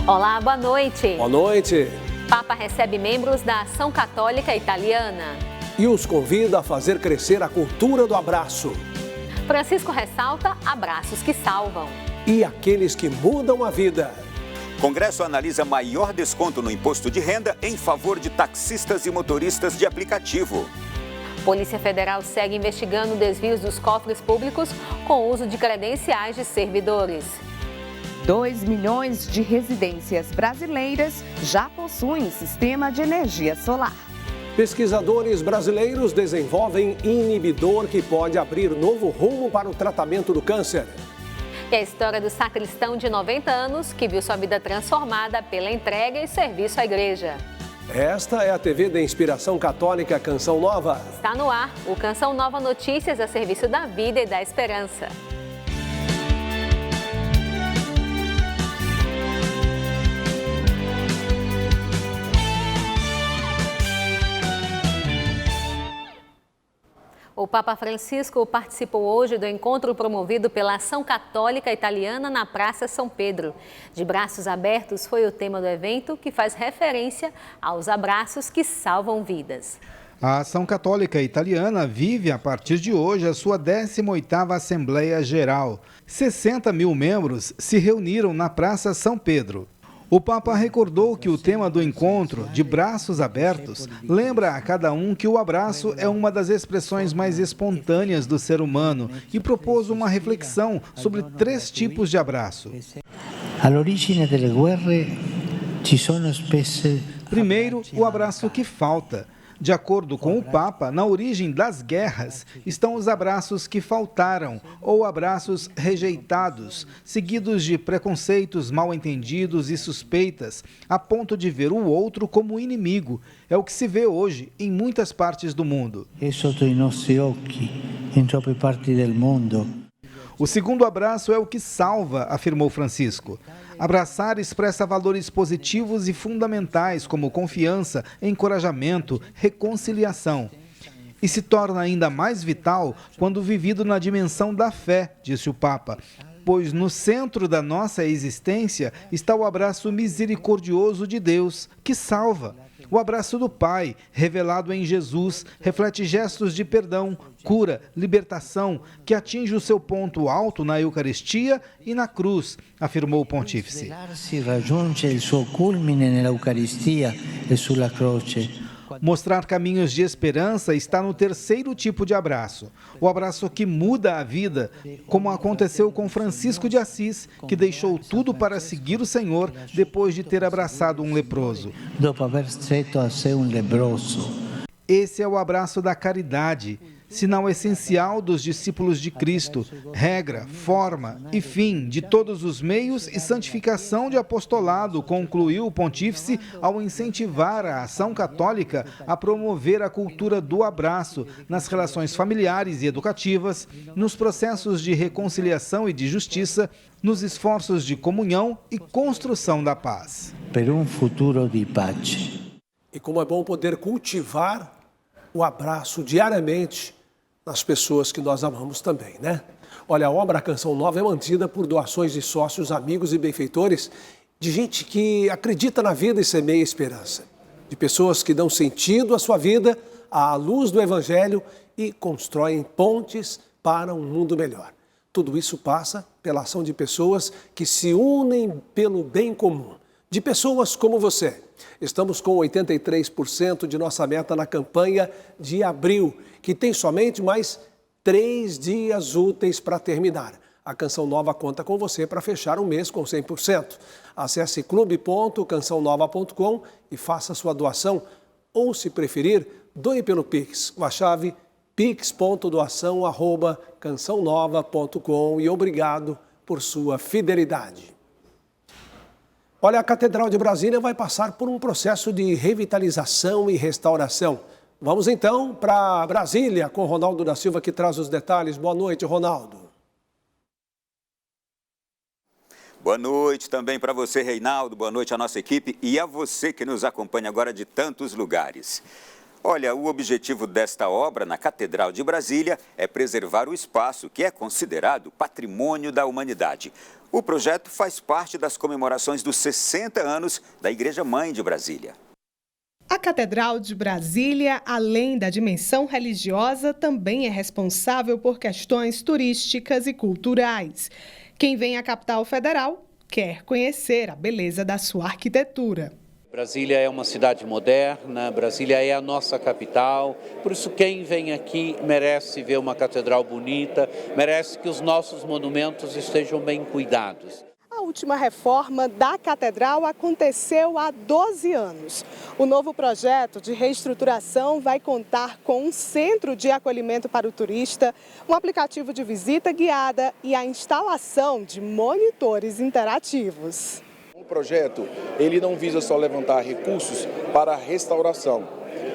Olá, boa noite. Boa noite. Papa recebe membros da Ação Católica Italiana. E os convida a fazer crescer a cultura do abraço. Francisco ressalta abraços que salvam. E aqueles que mudam a vida. Congresso analisa maior desconto no imposto de renda em favor de taxistas e motoristas de aplicativo. Polícia Federal segue investigando desvios dos cofres públicos com uso de credenciais de servidores. 2 milhões de residências brasileiras já possuem sistema de energia solar. Pesquisadores brasileiros desenvolvem inibidor que pode abrir novo rumo para o tratamento do câncer. E a história do sacristão de 90 anos que viu sua vida transformada pela entrega e serviço à igreja. Esta é a TV da Inspiração Católica Canção Nova. Está no ar o Canção Nova Notícias a serviço da vida e da esperança. O Papa Francisco participou hoje do encontro promovido pela Ação Católica Italiana na Praça São Pedro. De braços abertos foi o tema do evento, que faz referência aos abraços que salvam vidas. A Ação Católica Italiana vive, a partir de hoje, a sua 18ª Assembleia Geral. 60 mil membros se reuniram na Praça São Pedro. O Papa recordou que o tema do encontro, de braços abertos, lembra a cada um que o abraço é uma das expressões mais espontâneas do ser humano e propôs uma reflexão sobre 3 tipos de abraço. All'origine delle guerre ci sono spesso. Primeiro, o abraço que falta. De acordo com o Papa, na origem das guerras estão os abraços que faltaram ou abraços rejeitados, seguidos de preconceitos mal entendidos e suspeitas, a ponto de ver o outro como inimigo. É o que se vê hoje em muitas partes do mundo. É sotto i nostri occhi, in troppe parti del mondo. O segundo abraço é o que salva, afirmou Francisco. Abraçar expressa valores positivos e fundamentais como confiança, encorajamento, reconciliação. E se torna ainda mais vital quando vivido na dimensão da fé, disse o Papa, pois no centro da nossa existência está o abraço misericordioso de Deus, que salva. O abraço do Pai, revelado em Jesus, reflete gestos de perdão, cura, libertação, que atinge o seu ponto alto na Eucaristia e na cruz, afirmou o pontífice. Raggiunge il suo culmine nell'Eucaristia e sulla croce. Mostrar caminhos de esperança está no terceiro tipo de abraço, o abraço que muda a vida, como aconteceu com Francisco de Assis, que deixou tudo para seguir o Senhor depois de ter abraçado um leproso. Dopo aver stretto a sé un leproso. Esse é o abraço da caridade, sinal essencial dos discípulos de Cristo, regra, forma e fim de todos os meios e santificação de apostolado, concluiu o pontífice ao incentivar a Ação Católica a promover a cultura do abraço nas relações familiares e educativas, nos processos de reconciliação e de justiça, nos esforços de comunhão e construção da paz. Per un futuro di pace. E como é bom poder cultivar o abraço diariamente nas pessoas que nós amamos também, né? Olha, a obra Canção Nova é mantida por doações de sócios, amigos e benfeitores, de gente que acredita na vida e semeia esperança, de pessoas que dão sentido à sua vida à luz do Evangelho e constroem pontes para um mundo melhor. Tudo isso passa pela ação de pessoas que se unem pelo bem comum, de pessoas como você. Estamos com 83% de nossa meta na campanha de abril, que tem somente mais 3 dias úteis para terminar. A Canção Nova conta com você para fechar um mês com 100%. Acesse clube.cançãonova.com e faça sua doação, ou se preferir, doe pelo Pix, com a chave pix.doação@cançãonova.com, e obrigado por sua fidelidade. Olha, a Catedral de Brasília vai passar por um processo de revitalização e restauração. Vamos então para Brasília com Ronaldo da Silva, que traz os detalhes. Boa noite, Ronaldo. Boa noite também para você, Reinaldo. Boa noite à nossa equipe e a você que nos acompanha agora de tantos lugares. Olha, o objetivo desta obra na Catedral de Brasília é preservar o espaço que é considerado patrimônio da humanidade. O projeto faz parte das comemorações dos 60 anos da Igreja Mãe de Brasília. A Catedral de Brasília, além da dimensão religiosa, também é responsável por questões turísticas e culturais. Quem vem à capital federal quer conhecer a beleza da sua arquitetura. Brasília é uma cidade moderna, Brasília é a nossa capital, por isso quem vem aqui merece ver uma catedral bonita, merece que os nossos monumentos estejam bem cuidados. A última reforma da catedral aconteceu há 12 anos. O novo projeto de reestruturação vai contar com um centro de acolhimento para o turista, um aplicativo de visita guiada e a instalação de monitores interativos. O projeto ele não visa só levantar recursos para a restauração,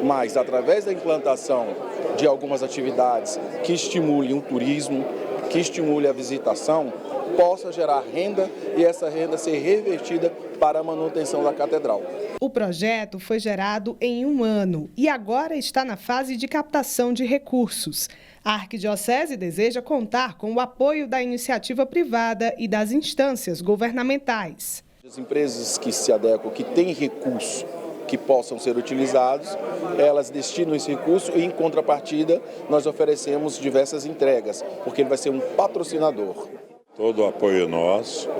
mas através da implantação de algumas atividades que estimulem o turismo, que estimule a visitação, possa gerar renda e essa renda ser revertida para a manutenção da catedral. O projeto foi gerado em 1 ano e agora está na fase de captação de recursos. A Arquidiocese deseja contar com o apoio da iniciativa privada e das instâncias governamentais. As empresas que se adequam, que têm recursos que possam ser utilizados, elas destinam esse recurso e, em contrapartida, nós oferecemos diversas entregas, porque ele vai ser um patrocinador. Todo o apoio nosso,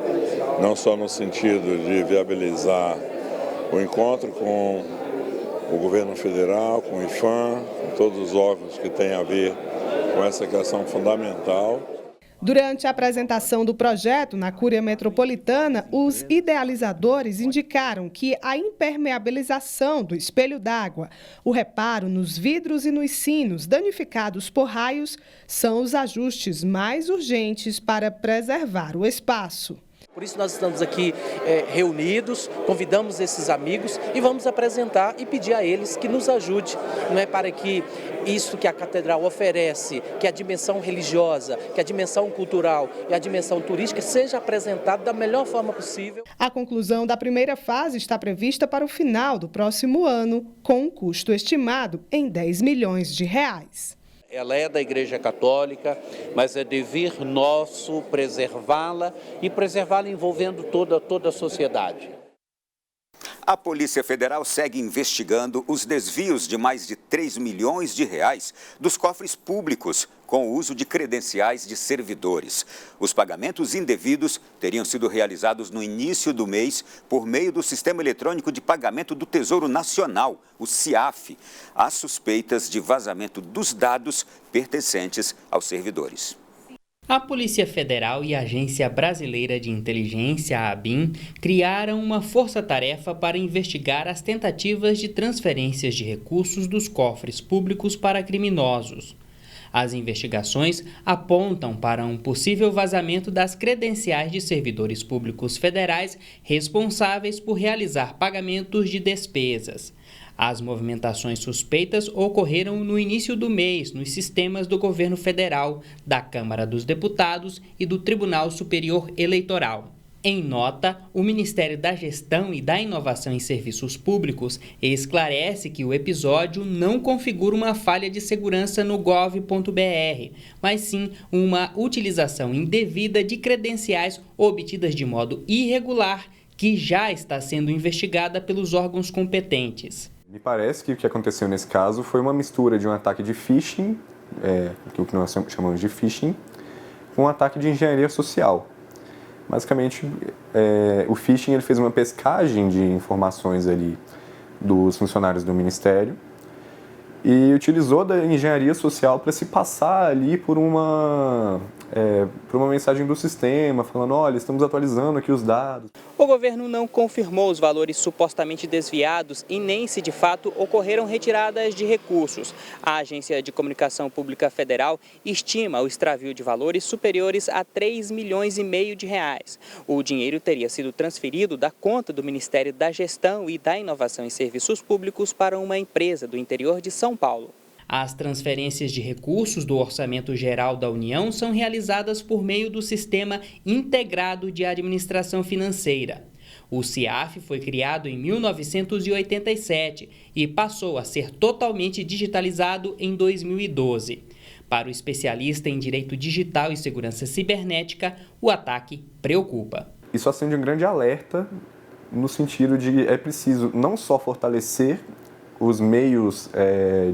não só no sentido de viabilizar o encontro com o governo federal, com o IPHAN, com todos os órgãos que têm a ver com essa questão fundamental. Durante a apresentação do projeto na Cúria Metropolitana, os idealizadores indicaram que a impermeabilização do espelho d'água, o reparo nos vidros e nos sinos danificados por raios são os ajustes mais urgentes para preservar o espaço. Por isso nós estamos aqui reunidos, convidamos esses amigos e vamos apresentar e pedir a eles que nos ajude, não é, para que isso que a catedral oferece, que a dimensão religiosa, que a dimensão cultural e a dimensão turística seja apresentada da melhor forma possível. A conclusão da primeira fase está prevista para o final do próximo ano, com um custo estimado em R$10 milhões. Ela é da Igreja Católica, mas é dever nosso preservá-la e preservá-la envolvendo toda a sociedade. A Polícia Federal segue investigando os desvios de mais de R$3 milhões dos cofres públicos com o uso de credenciais de servidores. Os pagamentos indevidos teriam sido realizados no início do mês por meio do Sistema Eletrônico de Pagamento do Tesouro Nacional, o CIAF. Há suspeitas de vazamento dos dados pertencentes aos servidores. A Polícia Federal e a Agência Brasileira de Inteligência, a ABIN, criaram uma força-tarefa para investigar as tentativas de transferências de recursos dos cofres públicos para criminosos. As investigações apontam para um possível vazamento das credenciais de servidores públicos federais responsáveis por realizar pagamentos de despesas. As movimentações suspeitas ocorreram no início do mês nos sistemas do governo federal, da Câmara dos Deputados e do Tribunal Superior Eleitoral. Em nota, o Ministério da Gestão e da Inovação em Serviços Públicos esclarece que o episódio não configura uma falha de segurança no gov.br, mas sim uma utilização indevida de credenciais obtidas de modo irregular, que já está sendo investigada pelos órgãos competentes. Me parece que o que aconteceu nesse caso foi uma mistura de um ataque de phishing, o que nós chamamos de phishing, com um ataque de engenharia social. Basicamente, o phishing ele fez uma pescagem de informações ali dos funcionários do Ministério e utilizou da engenharia social para se passar ali por uma mensagem do sistema, falando, olha, estamos atualizando aqui os dados. O governo não confirmou os valores supostamente desviados e nem se de fato ocorreram retiradas de recursos. A Agência de Comunicação Pública Federal estima o extravio de valores superiores a R$3,5 milhões. O dinheiro teria sido transferido da conta do Ministério da Gestão e da Inovação em Serviços Públicos para uma empresa do interior de São Paulo. As transferências de recursos do Orçamento Geral da União são realizadas por meio do Sistema Integrado de Administração Financeira. O CIAF foi criado em 1987 e passou a ser totalmente digitalizado em 2012. Para o especialista em Direito Digital e Segurança Cibernética, o ataque preocupa. Isso acende um grande alerta no sentido de é preciso não só fortalecer os meios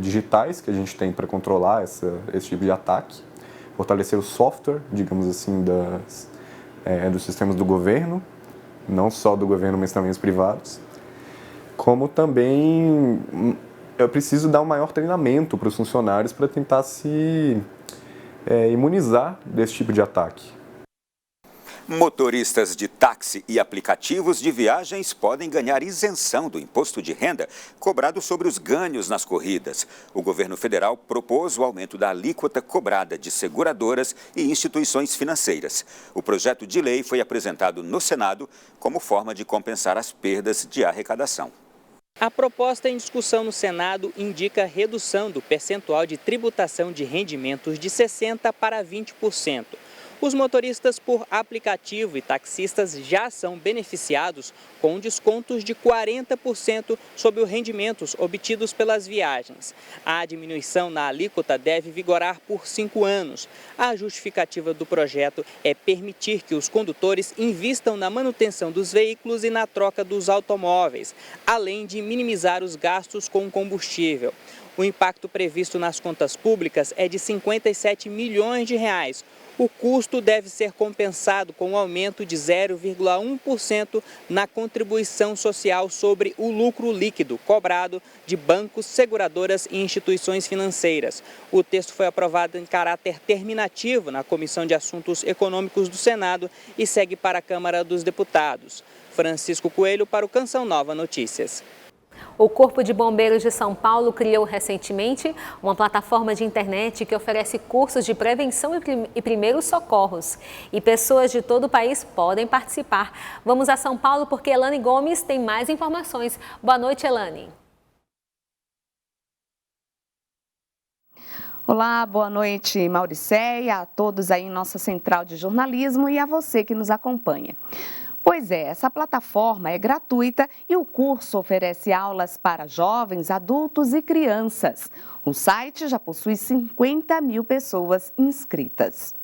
digitais que a gente tem para controlar esse tipo de ataque, fortalecer o software, digamos assim, dos sistemas do governo, não só do governo, mas também os privados, como também é preciso dar um maior treinamento para os funcionários para tentar se imunizar desse tipo de ataque. Motoristas de táxi e aplicativos de viagens podem ganhar isenção do imposto de renda cobrado sobre os ganhos nas corridas. O governo federal propôs o aumento da alíquota cobrada de seguradoras e instituições financeiras. O projeto de lei foi apresentado no Senado como forma de compensar as perdas de arrecadação. A proposta em discussão no Senado indica redução do percentual de tributação de rendimentos de 60% para 20%. Os motoristas por aplicativo e taxistas já são beneficiados com descontos de 40% sobre os rendimentos obtidos pelas viagens. A diminuição na alíquota deve vigorar por 5 anos. A justificativa do projeto é permitir que os condutores invistam na manutenção dos veículos e na troca dos automóveis, além de minimizar os gastos com combustível. O impacto previsto nas contas públicas é de 57 milhões de reais. O custo deve ser compensado com um aumento de 0,1% na contribuição social sobre o lucro líquido cobrado de bancos, seguradoras e instituições financeiras. O texto foi aprovado em caráter terminativo na Comissão de Assuntos Econômicos do Senado e segue para a Câmara dos Deputados. Francisco Coelho para o Canção Nova Notícias. O Corpo de Bombeiros de São Paulo criou recentemente uma plataforma de internet que oferece cursos de prevenção e primeiros socorros. E pessoas de todo o país podem participar. Vamos a São Paulo porque Elane Gomes tem mais informações. Boa noite, Elane. Olá, boa noite, Mauricéia, a todos aí em nossa central de jornalismo e a você que nos acompanha. Pois é, essa plataforma é gratuita e o curso oferece aulas para jovens, adultos e crianças. O site já possui 50 mil pessoas inscritas.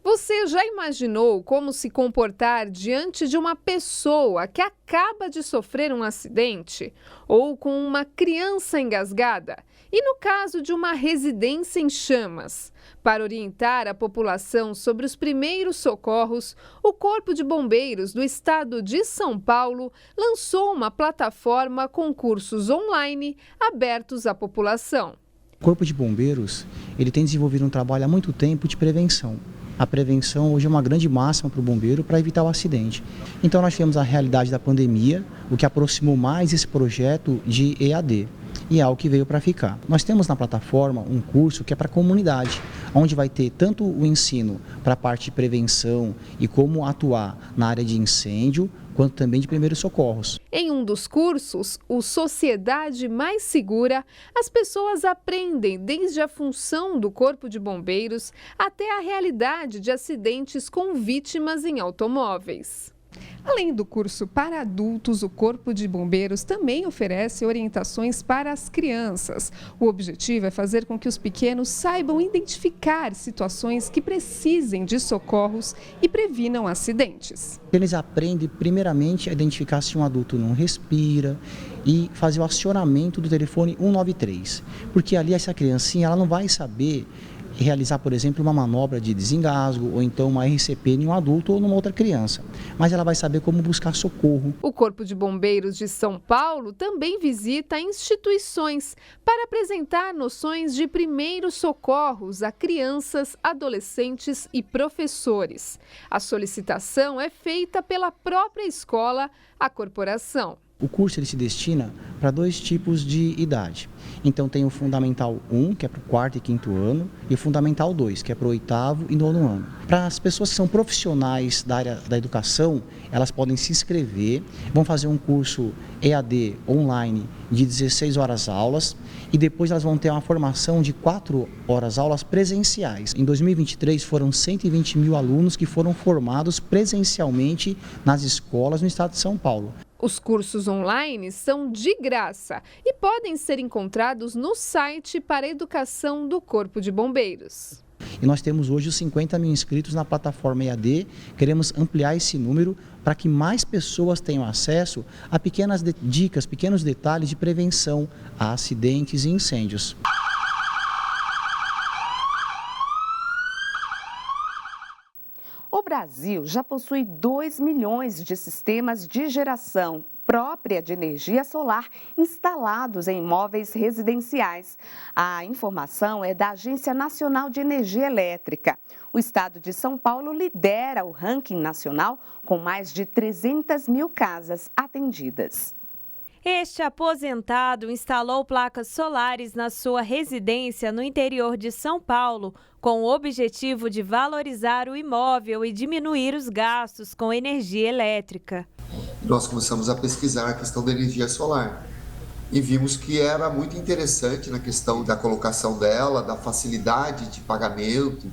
Você já imaginou como se comportar diante de uma pessoa que acaba de sofrer um acidente? Ou com uma criança engasgada? E no caso de uma residência em chamas? Para orientar a população sobre os primeiros socorros, o Corpo de Bombeiros do Estado de São Paulo lançou uma plataforma com cursos online abertos à população. O Corpo de Bombeiros ele tem desenvolvido um trabalho há muito tempo de prevenção. A prevenção hoje é uma grande máxima para o bombeiro para evitar o acidente. Então nós tivemos a realidade da pandemia, o que aproximou mais esse projeto de EAD. E é algo que veio para ficar. Nós temos na plataforma um curso que é para a comunidade, onde vai ter tanto o ensino para a parte de prevenção e como atuar na área de incêndio, quanto também de primeiros socorros. Em um dos cursos, o Sociedade Mais Segura, as pessoas aprendem desde a função do Corpo de Bombeiros até a realidade de acidentes com vítimas em automóveis. Além do curso para adultos, o Corpo de Bombeiros também oferece orientações para as crianças. O objetivo é fazer com que os pequenos saibam identificar situações que precisem de socorros e previnam acidentes. Eles aprendem primeiramente a identificar se um adulto não respira e fazer o acionamento do telefone 193, porque ali essa criancinha ela não vai saber realizar, por exemplo, uma manobra de desengasgo ou então uma RCP em um adulto ou numa outra criança, mas ela vai saber como buscar socorro. O Corpo de Bombeiros de São Paulo também visita instituições para apresentar noções de primeiros socorros a crianças, adolescentes e professores. A solicitação é feita pela própria escola à corporação. O curso ele se destina para 2 tipos de idade. Então tem o Fundamental 1, que é para o 4º e 5º ano, e o Fundamental 2, que é para o 8º e 9º ano. Para as pessoas que são profissionais da área da educação, elas podem se inscrever, vão fazer um curso EAD online de 16 horas aulas e depois elas vão ter uma formação de 4 horas aulas presenciais. Em 2023 foram 120 mil alunos que foram formados presencialmente nas escolas no estado de São Paulo. Os cursos online são de graça e podem ser encontrados no site para a educação do Corpo de Bombeiros. E nós temos hoje os 50 mil inscritos na plataforma EAD, queremos ampliar esse número para que mais pessoas tenham acesso a pequenas dicas, pequenos detalhes de prevenção a acidentes e incêndios. O Brasil já possui 2 milhões de sistemas de geração própria de energia solar instalados em imóveis residenciais. A informação é da Agência Nacional de Energia Elétrica. O estado de São Paulo lidera o ranking nacional com mais de 300 mil casas atendidas. Este aposentado instalou placas solares na sua residência no interior de São Paulo, com o objetivo de valorizar o imóvel e diminuir os gastos com energia elétrica. Nós começamos a pesquisar a questão da energia solar e vimos que era muito interessante na questão da colocação dela, da facilidade de pagamento,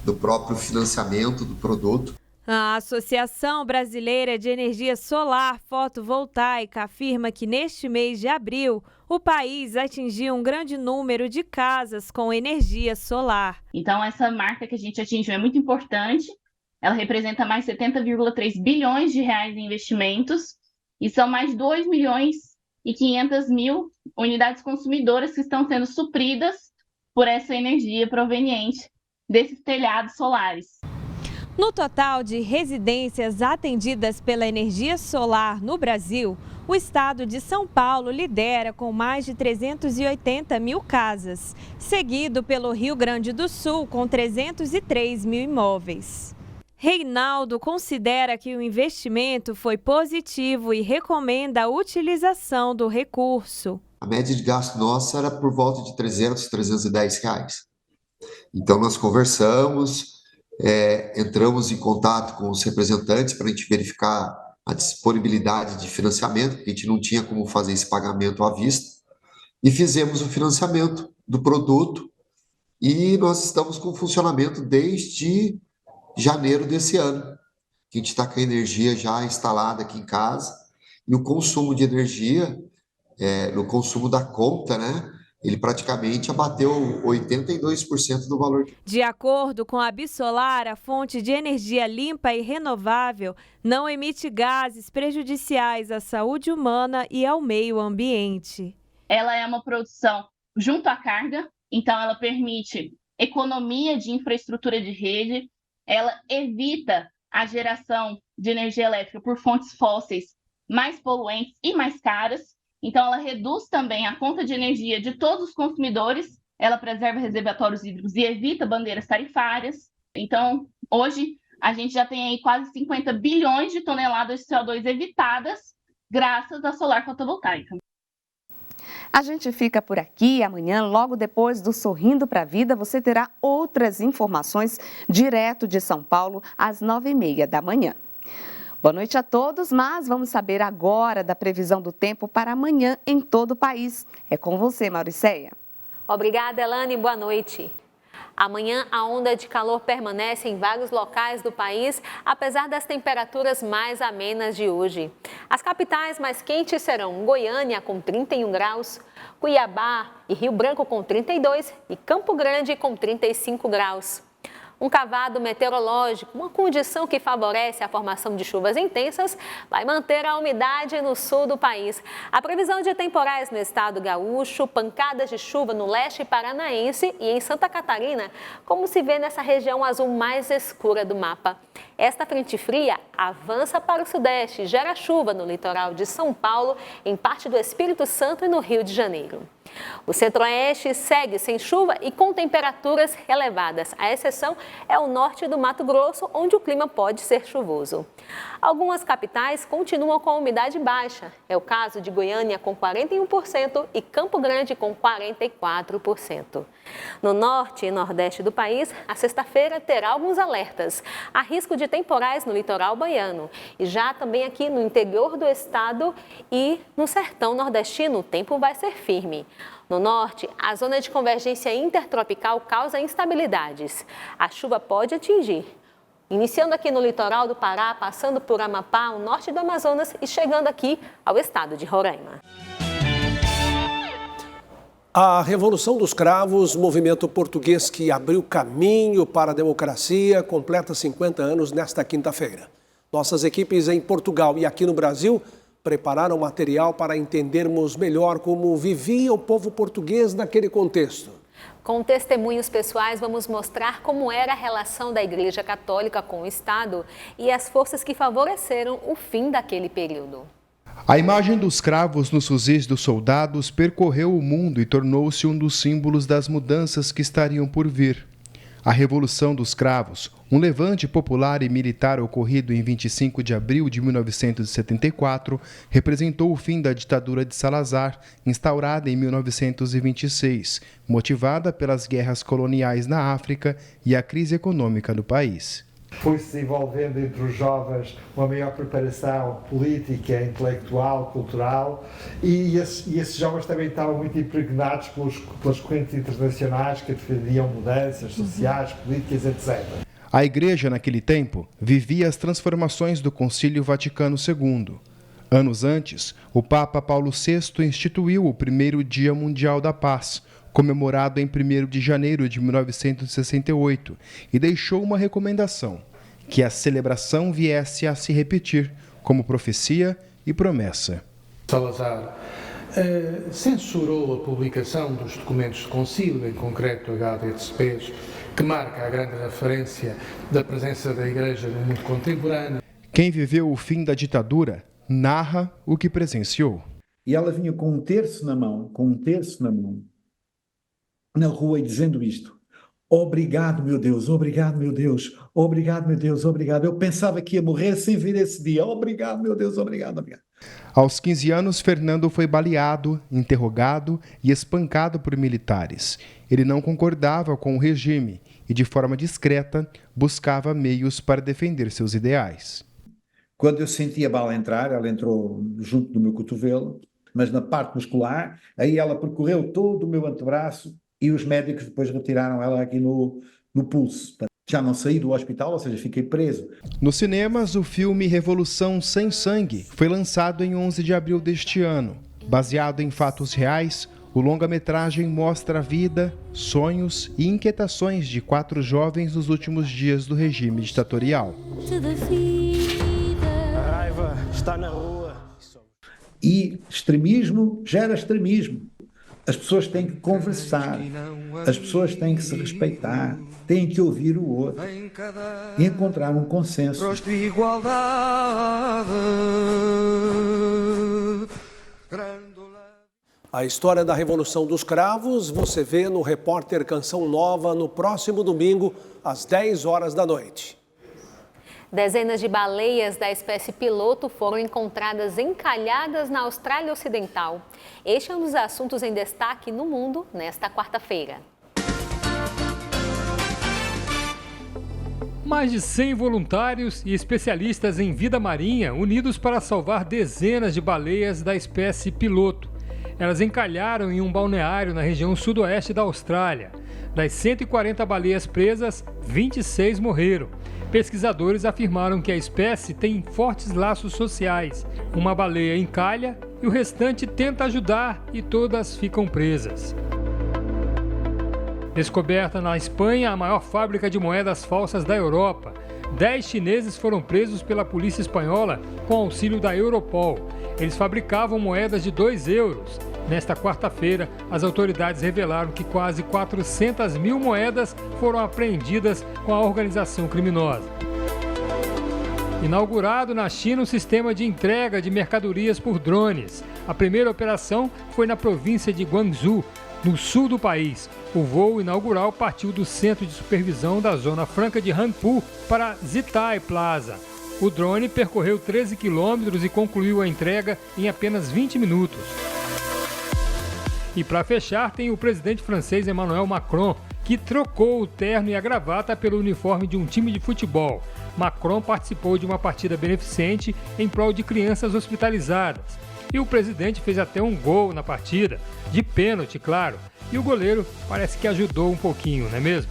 do próprio financiamento do produto. A Associação Brasileira de Energia Solar Fotovoltaica afirma que neste mês de abril, o país atingiu um grande número de casas com energia solar. Então, essa marca que a gente atingiu é muito importante. Ela representa mais 70,3 bilhões de reais em investimentos e são mais 2 milhões e 500 mil unidades consumidoras que estão sendo supridas por essa energia proveniente desses telhados solares. No total de residências atendidas pela energia solar no Brasil, o estado de São Paulo lidera com mais de 380 mil casas, seguido pelo Rio Grande do Sul com 303 mil imóveis. Reinaldo considera que o investimento foi positivo e recomenda a utilização do recurso. A média de gasto nossa era por volta de R$300, R$310. Então nós conversamos, entramos em contato com os representantes para a gente verificar a disponibilidade de financiamento, porque a gente não tinha como fazer esse pagamento à vista, e fizemos o financiamento do produto e nós estamos com funcionamento desde janeiro desse ano. A gente está com a energia já instalada aqui em casa e o consumo de energia, no consumo da conta, né? Ele praticamente abateu 82% do valor. De acordo com a Absolar, a fonte de energia limpa e renovável não emite gases prejudiciais à saúde humana e ao meio ambiente. Ela é uma produção junto à carga, então ela permite economia de infraestrutura de rede, ela evita a geração de energia elétrica por fontes fósseis mais poluentes e mais caras. Então, ela reduz também a conta de energia de todos os consumidores, ela preserva reservatórios hídricos e evita bandeiras tarifárias. Então, hoje, a gente já tem aí quase 50 bilhões de toneladas de CO2 evitadas graças à solar fotovoltaica. A gente fica por aqui. Amanhã, logo depois do Sorrindo para a Vida, você terá outras informações direto de São Paulo às 9h30 da manhã. Boa noite a todos, mas vamos saber agora da previsão do tempo para amanhã em todo o país. É com você, Mauricéia. Obrigada, Elane. Boa noite. Amanhã, a onda de calor permanece em vários locais do país, apesar das temperaturas mais amenas de hoje. As capitais mais quentes serão Goiânia, com 31 graus, Cuiabá e Rio Branco, com 32 e Campo Grande, com 35 graus. Um cavado meteorológico, uma condição que favorece a formação de chuvas intensas, vai manter a umidade no sul do país. A previsão de temporais no estado gaúcho, pancadas de chuva no leste paranaense e em Santa Catarina, como se vê nessa região azul mais escura do mapa. Esta frente fria avança para o sudeste e gera chuva no litoral de São Paulo, em parte do Espírito Santo e no Rio de Janeiro. O centro-oeste segue sem chuva e com temperaturas elevadas, à exceção é o norte do Mato Grosso, onde o clima pode ser chuvoso. Algumas capitais continuam com a umidade baixa. É o caso de Goiânia com 41% e Campo Grande com 44%. No norte e nordeste do país, a sexta-feira terá alguns alertas. Há risco de temporais no litoral baiano. E já também aqui no interior do estado e no sertão nordestino, o tempo vai ser firme. No norte, a zona de convergência intertropical causa instabilidades. A chuva pode atingir, iniciando aqui no litoral do Pará, passando por Amapá, o norte do Amazonas e chegando aqui ao estado de Roraima. A Revolução dos Cravos, movimento português que abriu caminho para a democracia, completa 50 anos nesta quinta-feira. Nossas equipes em Portugal e aqui no Brasil prepararam material para entendermos melhor como vivia o povo português naquele contexto. Com testemunhos pessoais, vamos mostrar como era a relação da Igreja Católica com o Estado e as forças que favoreceram o fim daquele período. A imagem dos cravos nos fuzis dos soldados percorreu o mundo e tornou-se um dos símbolos das mudanças que estariam por vir. A Revolução dos Cravos, um levante popular e militar ocorrido em 25 de abril de 1974, representou o fim da ditadura de Salazar, instaurada em 1926, motivada pelas guerras coloniais na África e a crise econômica do país. Foi-se desenvolvendo entre os jovens uma maior preparação política, intelectual, cultural e esses jovens também estavam muito impregnados pelas correntes internacionais que defendiam mudanças sociais, políticas, etc. A Igreja, naquele tempo, vivia as transformações do Concílio Vaticano II. Anos antes, o Papa Paulo VI instituiu o primeiro Dia Mundial da Paz, comemorado em 1º de janeiro de 1968, e deixou uma recomendação, que a celebração viesse a se repetir, como profecia e promessa. Salazar censurou a publicação dos documentos do concílio, em concreto o Gaudium et Spes, que marca a grande referência da presença da Igreja no mundo contemporâneo. Quem viveu o fim da ditadura narra o que presenciou. E ela vinha com um terço na mão, na rua e dizendo isto: obrigado, meu Deus, obrigado, meu Deus, obrigado, meu Deus, obrigado. Eu pensava que ia morrer sem vir esse dia. Obrigado, meu Deus, obrigado, obrigado. Aos 15 anos, Fernando foi baleado, interrogado e espancado por militares. Ele não concordava com o regime e, de forma discreta, buscava meios para defender seus ideais. Quando eu senti a bala entrar, ela entrou junto do meu cotovelo, mas na parte muscular, aí ela percorreu todo o meu antebraço e os médicos depois retiraram ela aqui no pulso. Já não saí do hospital, ou seja, fiquei preso. Nos cinemas, o filme Revolução Sem Sangue foi lançado em 11 de abril deste ano. Baseado em fatos reais, o longa-metragem mostra a vida, sonhos e inquietações de 4 jovens nos últimos dias do regime ditatorial. A raiva está na rua. E extremismo gera extremismo. As pessoas têm que conversar, as pessoas têm que se respeitar, têm que ouvir o outro e encontrar um consenso. A história da Revolução dos Cravos você vê no Repórter Canção Nova no próximo domingo, às 10 horas da noite. Dezenas de baleias da espécie piloto foram encontradas encalhadas na Austrália Ocidental. Este é um dos assuntos em destaque no mundo nesta quarta-feira. Mais de 100 voluntários e especialistas em vida marinha unidos para salvar dezenas de baleias da espécie piloto. Elas encalharam em um balneário na região sudoeste da Austrália. Das 140 baleias presas, 26 morreram. Pesquisadores afirmaram que a espécie tem fortes laços sociais. Uma baleia encalha e o restante tenta ajudar e todas ficam presas. Descoberta na Espanha a maior fábrica de moedas falsas da Europa. 10 chineses foram presos pela polícia espanhola com auxílio da Europol. Eles fabricavam moedas de 2 euros. Nesta quarta-feira, as autoridades revelaram que quase 400 mil moedas foram apreendidas com a organização criminosa. Inaugurado na China um sistema de entrega de mercadorias por drones. A primeira operação foi na província de Guangzhou. no sul do país. O voo inaugural partiu do Centro de Supervisão da Zona Franca de Rangpur para Zitai Plaza. O drone percorreu 13 quilômetros e concluiu a entrega em apenas 20 minutos. E para fechar, tem o presidente francês Emmanuel Macron, que trocou o terno e a gravata pelo uniforme de um time de futebol. Macron participou de uma partida beneficente em prol de crianças hospitalizadas. E o presidente fez até um gol na partida, de pênalti, claro. E o goleiro parece que ajudou um pouquinho, não é mesmo?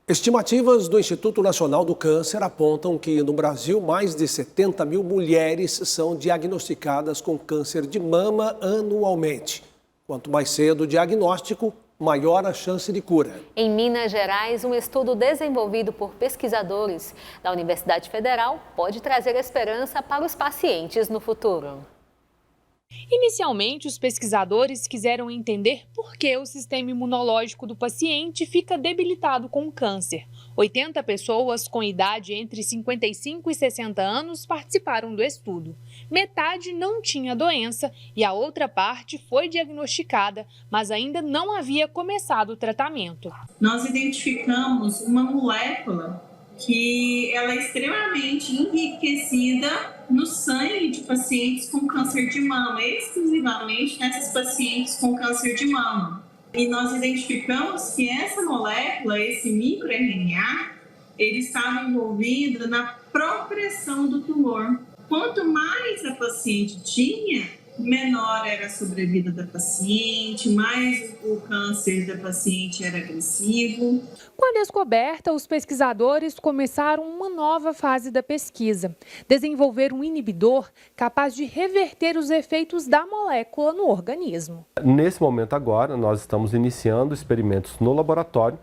Estimativas do Instituto Nacional do Câncer apontam que no Brasil mais de 70 mil mulheres são diagnosticadas com câncer de mama anualmente. Quanto mais cedo o diagnóstico, maior a chance de cura. Em Minas Gerais, um estudo desenvolvido por pesquisadores da Universidade Federal pode trazer esperança para os pacientes no futuro. Inicialmente, os pesquisadores quiseram entender por que o sistema imunológico do paciente fica debilitado com o câncer. 80 pessoas com idade entre 55 e 60 anos participaram do estudo. Metade não tinha doença e a outra parte foi diagnosticada, mas ainda não havia começado o tratamento. Nós identificamos uma molécula que ela é extremamente enriquecida no sangue de pacientes com câncer de mama, exclusivamente nessas pacientes com câncer de mama. E nós identificamos que essa molécula, esse microRNA, ele estava envolvido na progressão do tumor. Quanto mais a paciente tinha, menor era a sobrevida da paciente, mais o câncer da paciente era agressivo. Com a descoberta, os pesquisadores começaram uma nova fase da pesquisa: desenvolver um inibidor capaz de reverter os efeitos da molécula no organismo. Nesse momento agora, nós estamos iniciando experimentos no laboratório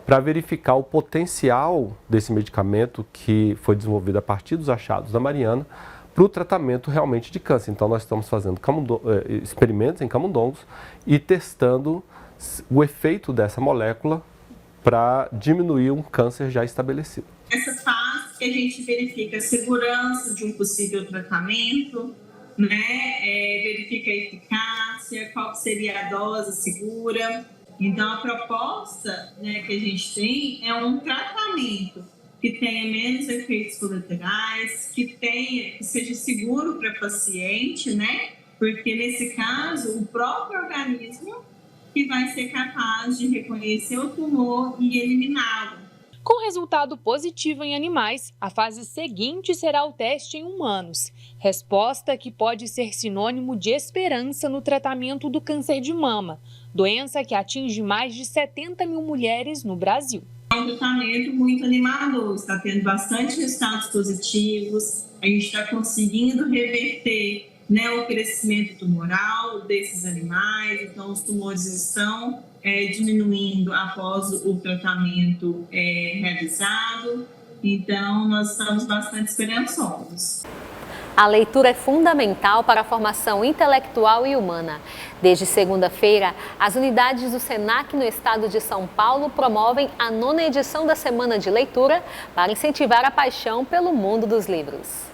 para verificar o potencial desse medicamento que foi desenvolvido a partir dos achados da Mariana para o tratamento realmente de câncer. Então, nós estamos fazendo experimentos em camundongos e testando o efeito dessa molécula para diminuir um câncer já estabelecido. Essa fase que a gente verifica a segurança de um possível tratamento, verifica a eficácia, qual seria a dose segura. Então, a proposta que a gente tem é um tratamento que tenha menos efeitos colaterais, que seja seguro para o paciente, Porque nesse caso, o próprio organismo que vai ser capaz de reconhecer o tumor e eliminá-lo. Com resultado positivo em animais, a fase seguinte será o teste em humanos. Resposta que pode ser sinônimo de esperança no tratamento do câncer de mama, doença que atinge mais de 70 mil mulheres no Brasil. É um tratamento muito animador, está tendo bastante resultados positivos, a gente está conseguindo reverter o crescimento tumoral desses animais, então os tumores estão diminuindo após o tratamento realizado, então nós estamos bastante esperançosos. A leitura é fundamental para a formação intelectual e humana. Desde segunda-feira, as unidades do SENAC no estado de São Paulo promovem a 9ª edição da Semana de Leitura para incentivar a paixão pelo mundo dos livros.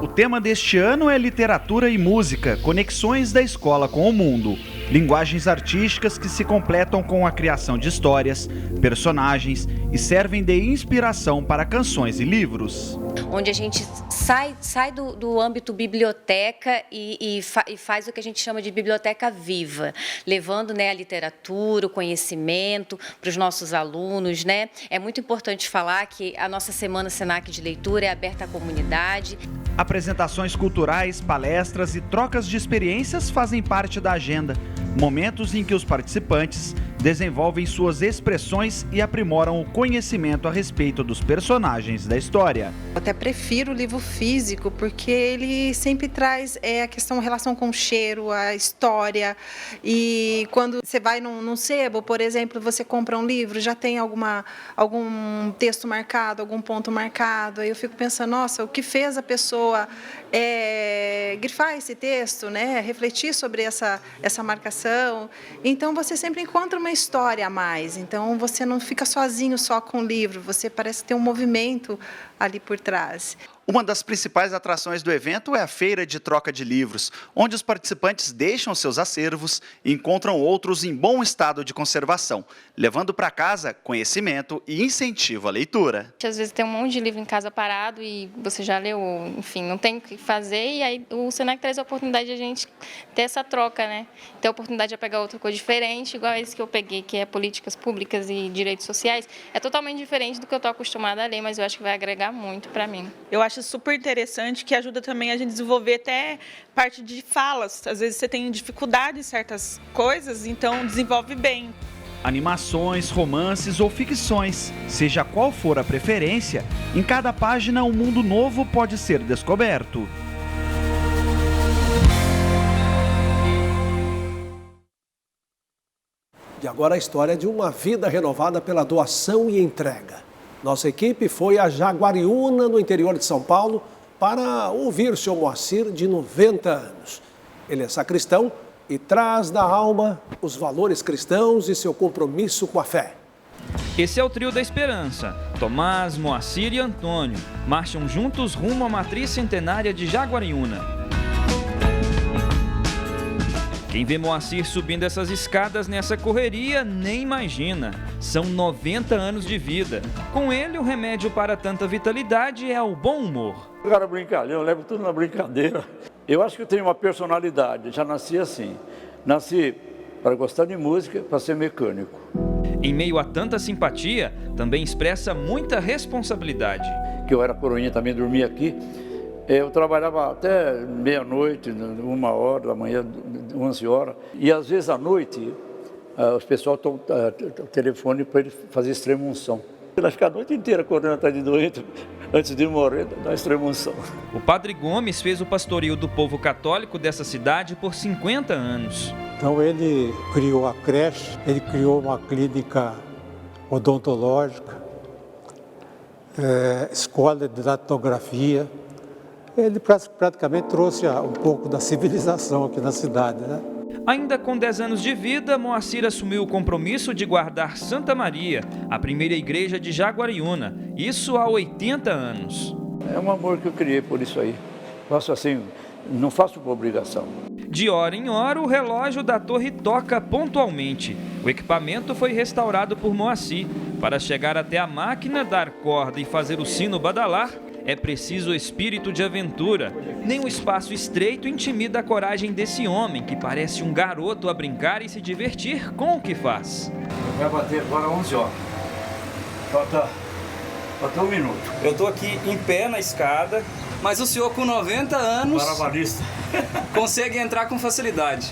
O tema deste ano é literatura e música, conexões da escola com o mundo. Linguagens artísticas que se completam com a criação de histórias, personagens e servem de inspiração para canções e livros. Onde a gente sai do âmbito biblioteca e faz o que a gente chama de biblioteca viva, levando a literatura, o conhecimento para os nossos alunos. É muito importante falar que a nossa Semana SENAC de Leitura é aberta à comunidade. Apresentações culturais, palestras e trocas de experiências fazem parte da agenda. Momentos em que os participantes desenvolvem suas expressões e aprimoram o conhecimento a respeito dos personagens da história. Eu até prefiro o livro físico porque ele sempre traz a relação com o cheiro, a história. E quando você vai num sebo, por exemplo, você compra um livro, já tem algum texto marcado, algum ponto marcado. Aí eu fico pensando, nossa, o que fez a pessoa grifar esse texto, refletir sobre essa marcação. Então você sempre encontra uma história a mais. Então você não fica sozinho só com o livro, você parece ter um movimento ali por trás. Uma das principais atrações do evento é a feira de troca de livros, onde os participantes deixam seus acervos e encontram outros em bom estado de conservação, levando para casa conhecimento e incentivo à leitura. Às vezes tem um monte de livro em casa parado e você já leu, enfim, não tem o que fazer, e aí o Senac traz a oportunidade de a gente ter essa troca, né? Ter a oportunidade de pegar outra coisa diferente, igual esse que eu peguei, que é políticas públicas e direitos sociais. É totalmente diferente do que eu estou acostumada a ler, mas eu acho que vai agregar muito para mim. Eu acho super interessante, que ajuda também a gente desenvolver até parte de falas. Às vezes você tem dificuldade em certas coisas, então desenvolve bem. Animações, romances ou ficções, seja qual for a preferência, em cada página um mundo novo pode ser descoberto. E agora a história de uma vida renovada pela doação e entrega. Nossa equipe foi a Jaguariúna, no interior de São Paulo, para ouvir o seu Moacir, de 90 anos. Ele é sacristão e traz da alma os valores cristãos e seu compromisso com a fé. Esse é o trio da esperança. Tomás, Moacir e Antônio marcham juntos rumo à matriz centenária de Jaguariúna. Quem vê Moacir subindo essas escadas nessa correria nem imagina. São 90 anos de vida. Com ele, o remédio para tanta vitalidade é o bom humor. Eu era brincalhão, eu levo tudo na brincadeira. Eu acho que eu tenho uma personalidade, já nasci assim. Nasci para gostar de música, para ser mecânico. Em meio a tanta simpatia, também expressa muita responsabilidade. Que eu era coroinha, também dormia aqui. Eu trabalhava até meia-noite, 1h da manhã, 11 horas. E às vezes à noite, os pessoal tomam o telefone para ele fazer extrema-unção. Ele fica a noite inteira correndo atrás de doente, antes de morrer, da extrema-unção. O Padre Gomes fez o pastoreio do povo católico dessa cidade por 50 anos. Então ele criou a creche, ele criou uma clínica odontológica, escola de datilografia. Ele praticamente trouxe um pouco da civilização aqui na cidade, né? Ainda com 10 anos de vida, Moacir assumiu o compromisso de guardar Santa Maria, a primeira igreja de Jaguariúna, isso há 80 anos. É um amor que eu criei por isso aí. Faço assim, não faço por obrigação. De hora em hora, o relógio da torre toca pontualmente. O equipamento foi restaurado por Moacir. Para chegar até a máquina, dar corda e fazer o sino badalar, é preciso espírito de aventura. Nem um espaço estreito intimida a coragem desse homem, que parece um garoto a brincar e se divertir com o que faz. Vai bater agora 11 horas. Falta 1 minuto. Eu estou aqui em pé na escada, mas o senhor com 90 anos consegue entrar com facilidade.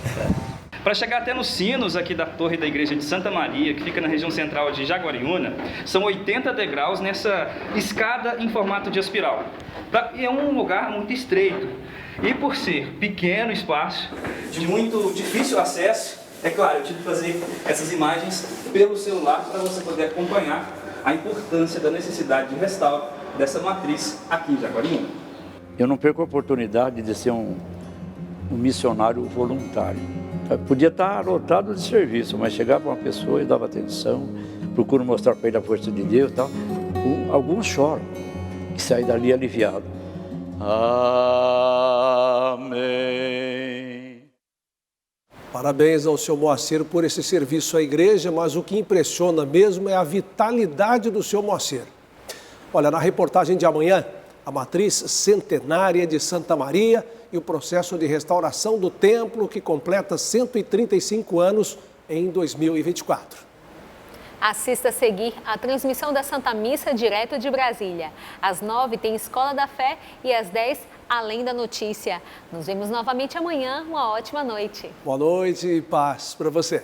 Para chegar até nos sinos aqui da torre da igreja de Santa Maria, que fica na região central de Jaguariúna, são 80 degraus nessa escada em formato de espiral. E é um lugar muito estreito. E por ser pequeno espaço, de muito difícil acesso, é claro, eu tive que fazer essas imagens pelo celular para você poder acompanhar a importância da necessidade de restauro dessa matriz aqui em Jaguariúna. Eu não perco a oportunidade de ser um missionário voluntário. Podia estar lotado de serviço, mas chegava uma pessoa e dava atenção, procuro mostrar para ele a força de Deus e tal. Alguns choram e saem dali aliviados. Amém. Parabéns ao seu Moacir por esse serviço à igreja, mas o que impressiona mesmo é a vitalidade do seu Moacir. Olha, na reportagem de amanhã, a matriz centenária de Santa Maria e o processo de restauração do templo, que completa 135 anos em 2024. Assista a seguir a transmissão da Santa Missa direto de Brasília. Às 9 tem Escola da Fé e às 10, Além da Notícia. Nos vemos novamente amanhã. Uma ótima noite. Boa noite e paz para você.